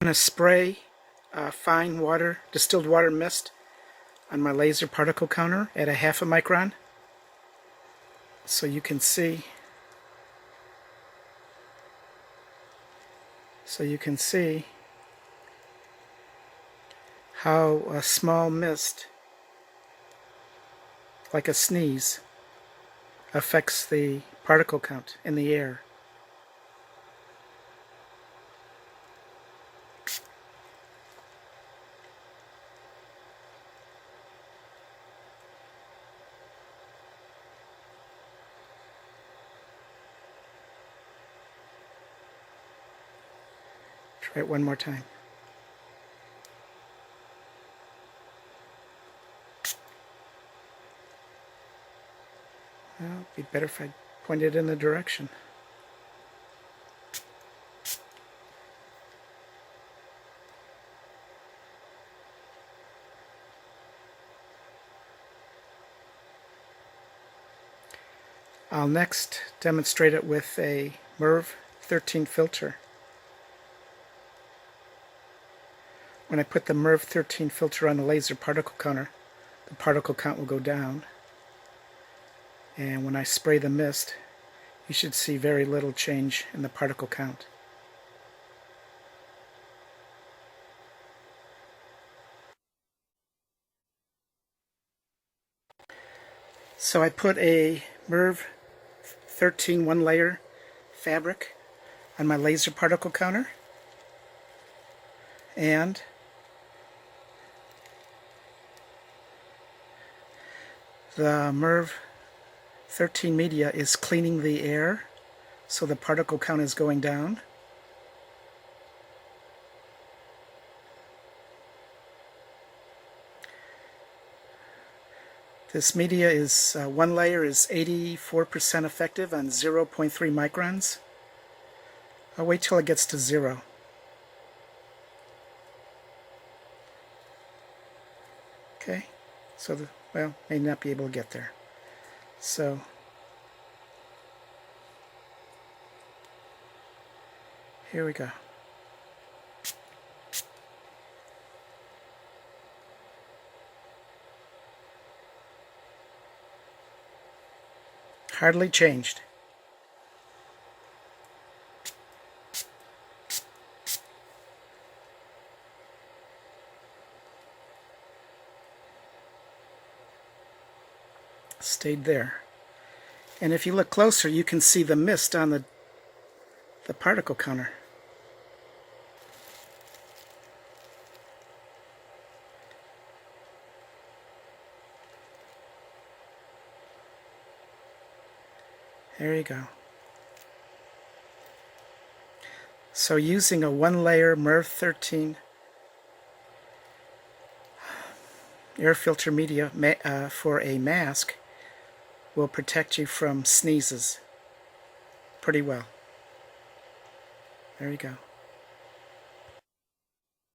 to spray fine water, distilled water mist on my laser particle counter at a 1/2 micron, so you can see how a small mist, like a sneeze, affects the particle count in the air. Try it one more time. Well, it'd be better if I pointed in the direction. I'll next demonstrate it with a Merv 13 filter. When I put the Merv 13 filter on the laser particle counter, the particle count will go down. And when I spray the mist, you should see very little change in the particle count. So I put a Merv 13 one-layer fabric on my laser particle counter, and the Merv 13 media is cleaning the air, so the particle count is going down. This media is, one layer is 84% effective on 0.3 microns. I'll wait till it gets to 0. Okay, so well, may not be able to get there. So here we go. Hardly changed. Stayed there. And if you look closer, you can see the mist on the particle counter. There you go. So using a one-layer Merv 13 air filter media for a mask will protect you from sneezes pretty well. There you go.